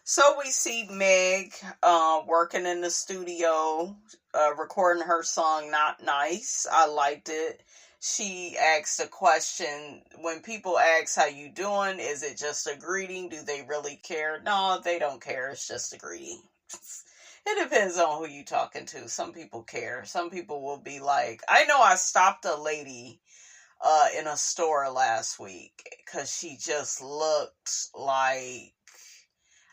So we see Meg working in the studio, recording her song Not Nice. I liked it. She asked a question, when people ask how you doing, is it just a greeting? Do they really care? No, they don't care. It's just a greeting. It depends on who you talking to. Some people care. Some people will be like, I know I stopped a lady in a store last week because she just looked like,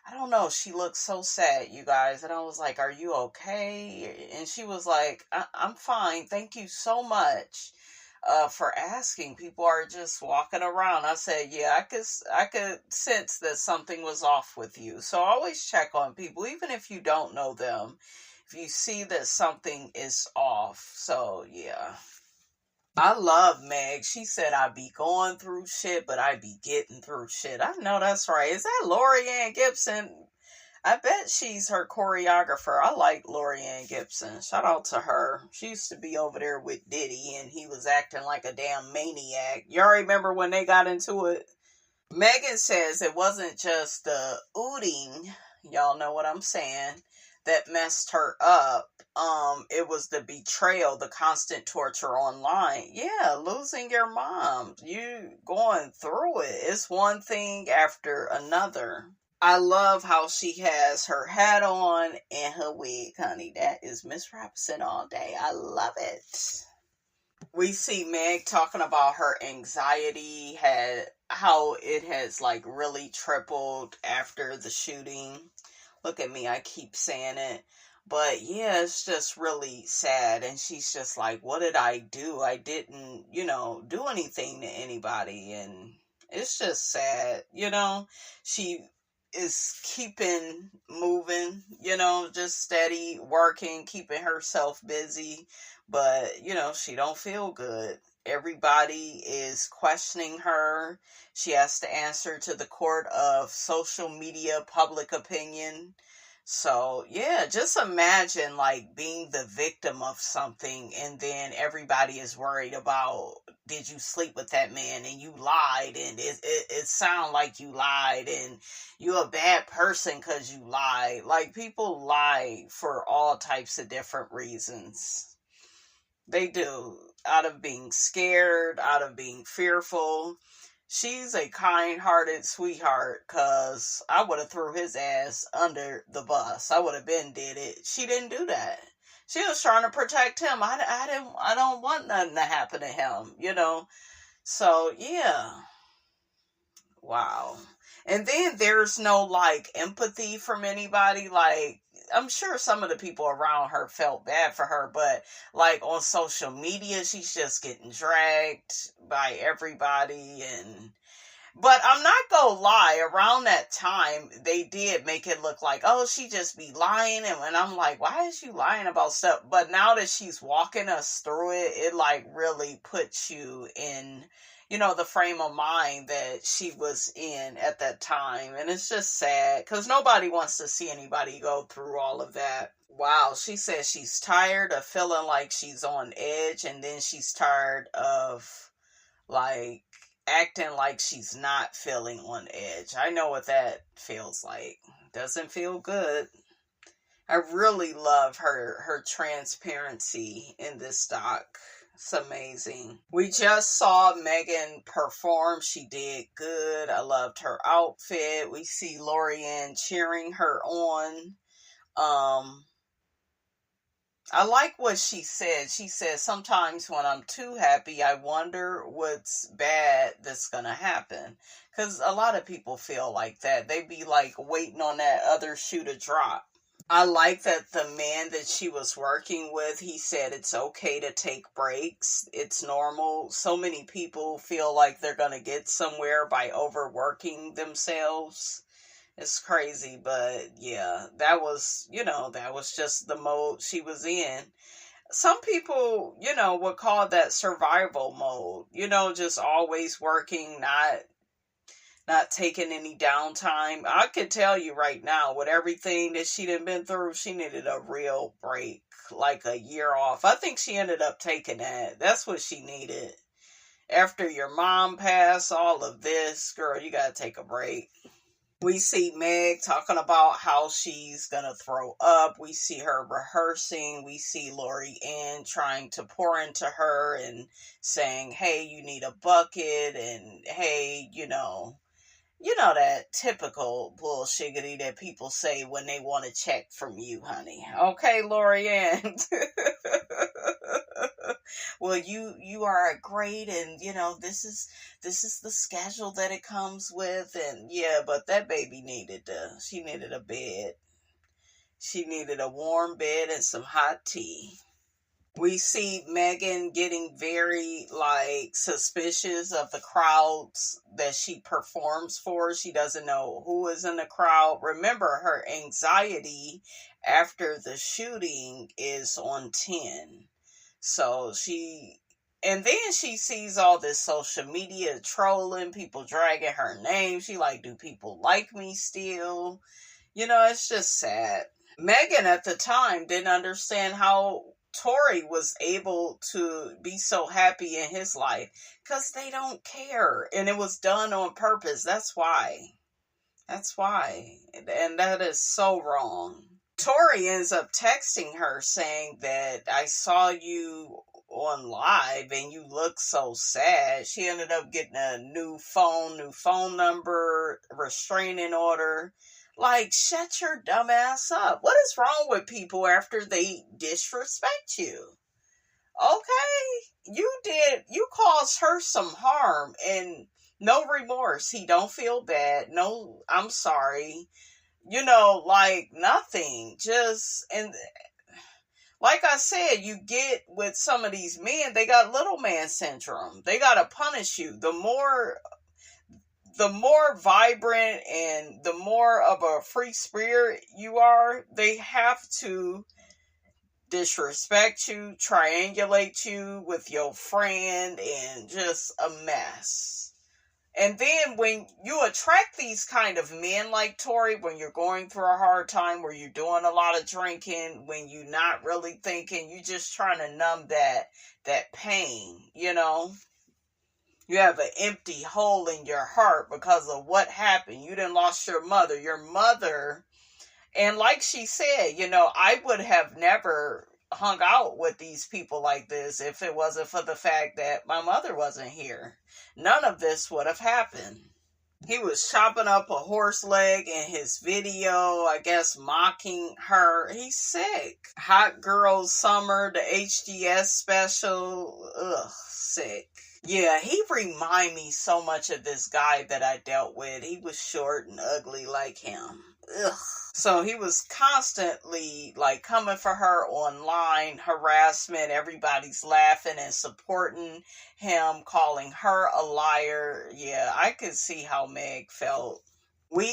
I don't know, she looked so sad, you guys. And I was like, are you okay? And she was like, I'm fine. Thank you so much for asking. People are just walking around. I said, yeah, I could sense that something was off with you. So always check on people, even if you don't know them. If you see that something is off. So, yeah. I love Meg. She said I be going through shit, but I be getting through shit. I know that's right. Is that Lorianne Gibson? I bet she's her choreographer. I like Lorianne Gibson. Shout out to her. She used to be over there with Diddy, and he was acting like a damn maniac. Y'all remember when they got into it? Megan says it wasn't just the ooting, y'all know what I'm saying, that messed her up. It was the betrayal, the constant torture online. Yeah, losing your mom, you going through it. It's one thing after another. I love how she has her hat on and her wig, honey. That is Miss Robinson all day. I love it. We see Meg talking about her anxiety, had how it has like really tripled after the shooting. Look at me, I keep saying it. But yeah, it's just really sad. And she's just like, what did I do? I didn't, do anything to anybody. And it's just sad, She is keeping moving, just steady working, keeping herself busy. But, she don't feel good. Everybody is questioning her. She has to answer to the court of social media public opinion. So, yeah, just imagine like being the victim of something and then everybody is worried about, did you sleep with that man and you lied and it sound like you lied and you're a bad person because you lied. Like, people lie for all types of different reasons. They do, out of being scared, out of being fearful. She's a kind-hearted sweetheart, because I would have threw his ass under the bus. I would have been did it. She didn't do that. She was trying to protect him. I don't want nothing to happen to him, So, yeah. Wow. And then there's no like empathy from anybody. Like, I'm sure some of the people around her felt bad for her, but like on social media, she's just getting dragged by everybody. But I'm not gonna lie, around that time, they did make it look like, oh, she just be lying. And I'm like, why is you lying about stuff? But now that she's walking us through it, it like really puts you in, the frame of mind that she was in at that time. And it's just sad because nobody wants to see anybody go through all of that. Wow, she says she's tired of feeling like she's on edge, and then she's tired of like acting like she's not feeling on edge. I know what that feels like. Doesn't feel good. I really love her transparency in this doc. It's amazing. We just saw Megan perform. She did good. I loved her outfit. We see Lorianne cheering her on. I like what she said. She said, sometimes when I'm too happy, I wonder what's bad that's going to happen. Because a lot of people feel like that. They be like waiting on that other shoe to drop. I like that the man that she was working with, he said it's okay to take breaks. It's normal. So many people feel like they're going to get somewhere by overworking themselves. It's crazy, but yeah, that was just the mode she was in. Some people, would call that survival mode, just always working, not taking any downtime. I could tell you right now, with everything that she done been through, she needed a real break, like a year off. I think she ended up taking that. That's what she needed. After your mom passed, all of this, girl, you gotta take a break. We see Meg talking about how she's gonna throw up. We see her rehearsing. We see Lori Ann trying to pour into her and saying, hey, you need a bucket, and hey, that typical bullshiggity that people say when they want a check from you, honey. Okay, Lori Ann. Well, you are great, and this is the schedule that it comes with, and yeah, but that baby she needed a bed. She needed a warm bed and some hot tea. We see Megan getting very, suspicious of the crowds that she performs for. She doesn't know who is in the crowd. Remember, her anxiety after the shooting is on 10. So and then she sees all this social media trolling, people dragging her name. She do people like me still? It's just sad. Megan at the time didn't understand how TORY was able to be so happy in his life, because they don't care, and it was done on purpose. That's why. And that is so wrong. TORY ends up texting her saying that I saw you on live and you look so sad. She ended up getting a new phone number, restraining order. Shut your dumb ass up. What is wrong with people after they disrespect you? Okay, you caused her some harm, and no remorse. He don't feel bad. No, I'm sorry. Nothing. And like I said, you get with some of these men, they got little man syndrome. They gotta punish you. The more vibrant and the more of a free spirit you are, they have to disrespect you, triangulate you with your friend, and just a mess. And then when you attract these kind of men like TORY, when you're going through a hard time, where you're doing a lot of drinking, when you're not really thinking, you're just trying to numb that pain, You have an empty hole in your heart because of what happened. You done lost your mother. And like she said, I would have never hung out with these people like this if it wasn't for the fact that my mother wasn't here. None of this would have happened. He was chopping up a horse leg in his video, I guess mocking her. He's sick. Hot Girl Summer, the HGS special. Ugh, sick. Yeah, he remind me so much of this guy that I dealt with. He was short and ugly like him. Ugh. So he was constantly coming for her online, harassment. Everybody's laughing and supporting him, calling her a liar. Yeah, I could see how Meg felt. We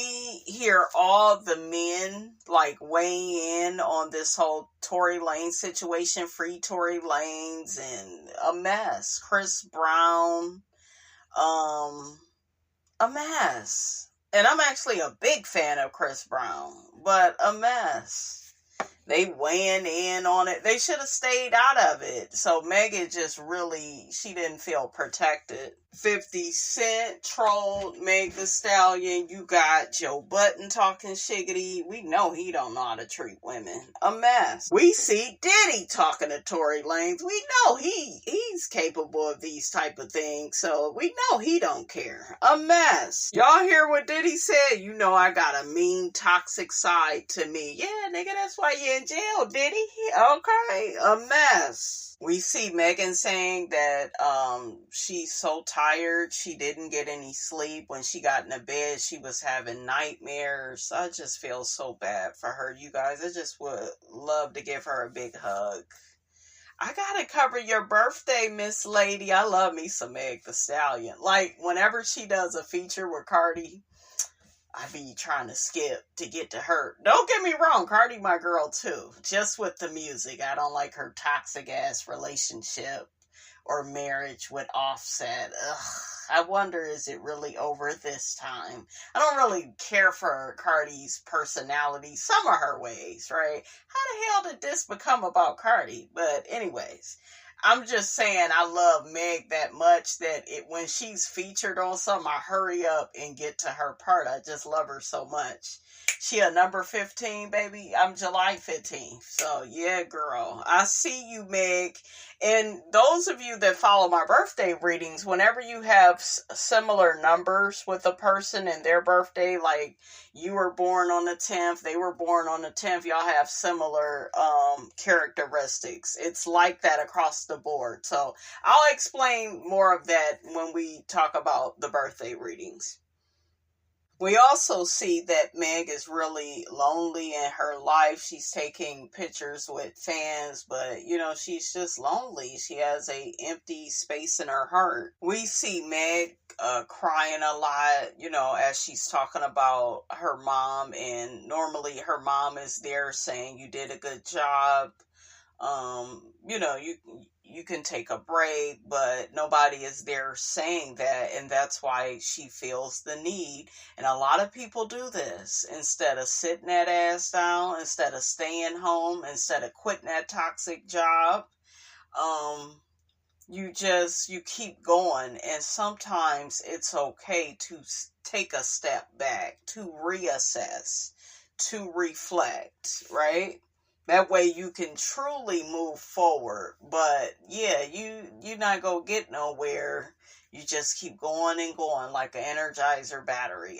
hear all the men weighing in on this whole Tory Lanez situation, free Tory Lanez, and a mess. Chris Brown, a mess. And I'm actually a big fan of Chris Brown, but a mess. They weighing in on it. They should have stayed out of it. So Megan she didn't feel protected. 50 Cent trolled Meg the Stallion. You got Joe Budden talking shiggity. We know he don't know how to treat women. A mess. We see Diddy talking to Tory Lanez. We know he's capable of these type of things. So we know he don't care. A mess. Y'all hear what Diddy said? I got a mean, toxic side to me. Yeah, nigga, that's why you in jail, Diddy. Okay. A mess. We see Megan saying that she's so tired, she didn't get any sleep. When she got in the bed, she was having nightmares. I just feel so bad for her, you guys. I just would love to give her a big hug. I gotta cover your birthday, Miss Lady. I love me some Meg the Stallion. Whenever she does a feature with Cardi, I be trying to skip to get to her. Don't get me wrong, Cardi my girl too. Just with the music. I don't like her toxic ass relationship or marriage with Offset. Ugh. I wonder, is it really over this time? I don't really care for Cardi's personality. Some of her ways, right? How the hell did this become about Cardi? But anyways, I'm just saying I love Meg that much that when she's featured on something, I hurry up and get to her part. I just love her so much. She a number 15, baby. I'm July 15th. So, yeah, girl. I see you, Meg. And those of you that follow my birthday readings, whenever you have similar numbers with a person and their birthday, like you were born on the 10th, they were born on the 10th, y'all have similar characteristics. It's like that across the board. So I'll explain more of that when we talk about the birthday readings. We also see that Meg is really lonely in her life. She's taking pictures with fans, but she's just lonely. She has a empty space in her heart. We see Meg crying a lot, as she's talking about her mom, and normally her mom is there saying, "You did a good job. You can take a break," but nobody is there saying that, and that's why she feels the need. And a lot of people do this. Instead of sitting that ass down, instead of staying home, instead of quitting that toxic job, you keep going. And sometimes it's okay to take a step back, to reassess, to reflect, right? That way you can truly move forward. But yeah, you're not gonna get nowhere. You just keep going and going like an Energizer battery.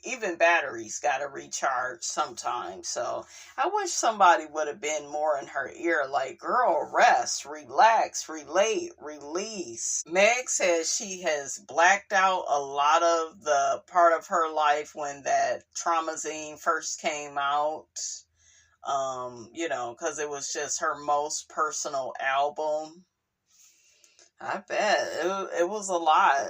Even batteries gotta recharge sometimes. So I wish somebody would have been more in her ear, like, girl, rest, relax, relate, release. Meg says she has blacked out a lot of the part of her life when that Traumazine first came out. Because it was just her most personal album. I bet it was a lot.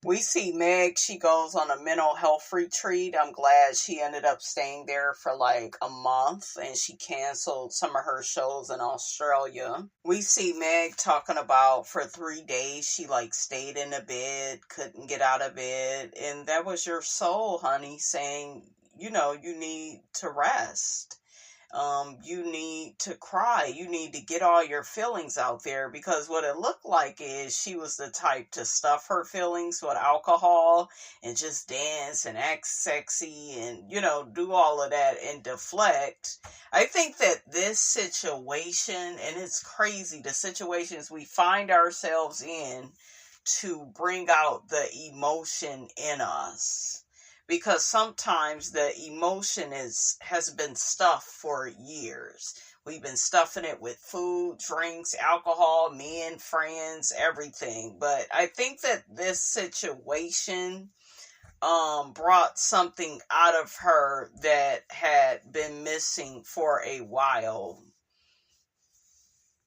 We see Meg, she goes on a mental health retreat. I'm glad she ended up staying there for like a month, and she canceled some of her shows in Australia. We see Meg talking about for 3 days she like stayed in a bed, couldn't get out of bed, and that was your soul, honey, saying, you need to rest. You need to cry. You need to get all your feelings out there, because what it looked like is she was the type to stuff her feelings with alcohol and just dance and act sexy and, do all of that and deflect. I think that this situation, and it's crazy, the situations we find ourselves in to bring out the emotion in us. Because sometimes the emotion has been stuffed for years. We've been stuffing it with food, drinks, alcohol, men, friends, everything. But I think that this situation brought something out of her that had been missing for a while.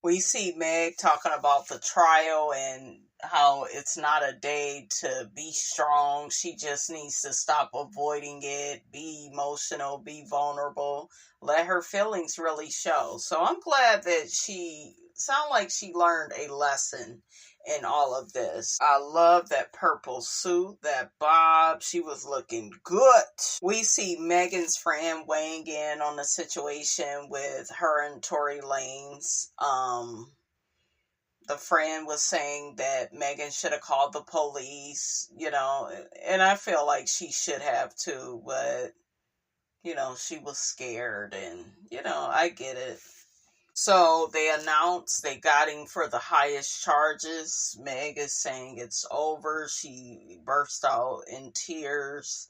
We see Meg talking about the trial and how it's not a day to be strong. She just needs to stop avoiding it, be emotional, be vulnerable, let her feelings really show. So I'm glad that sound like she learned a lesson in all of this. I love that purple suit, that bob. She was looking good. We see Megan's friend weighing in on the situation with her and Tory Lanez. The friend was saying that Megan should have called the police, and I feel like she should have too, but, she was scared, and, I get it. So they announced they got him for the highest charges. Meg is saying it's over. She burst out in tears.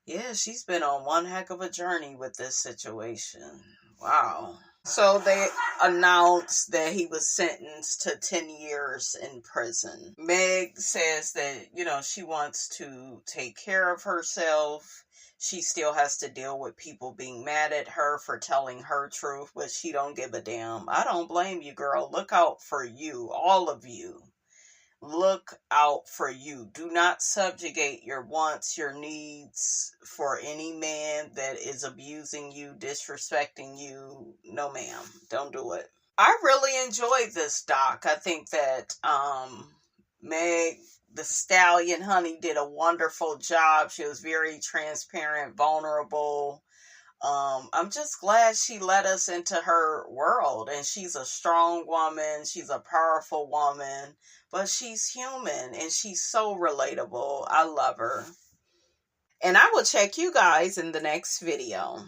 Yeah, she's been on one heck of a journey with this situation. Wow. So they announced that he was sentenced to 10 years in prison. Meg says that, she wants to take care of herself. She still has to deal with people being mad at her for telling her truth, but she don't give a damn. I don't blame you, girl. Look out for you, all of you. Look out for you. Do not subjugate your wants, your needs for any man that is abusing you, disrespecting you. No, ma'am. Don't do it. I really enjoyed this doc. I think that Meg the Stallion, honey, did a wonderful job. She was very transparent, vulnerable. I'm just glad she let us into her world, and she's a strong woman. She's a powerful woman, but she's human and she's so relatable. I love her. And I will check you guys in the next video.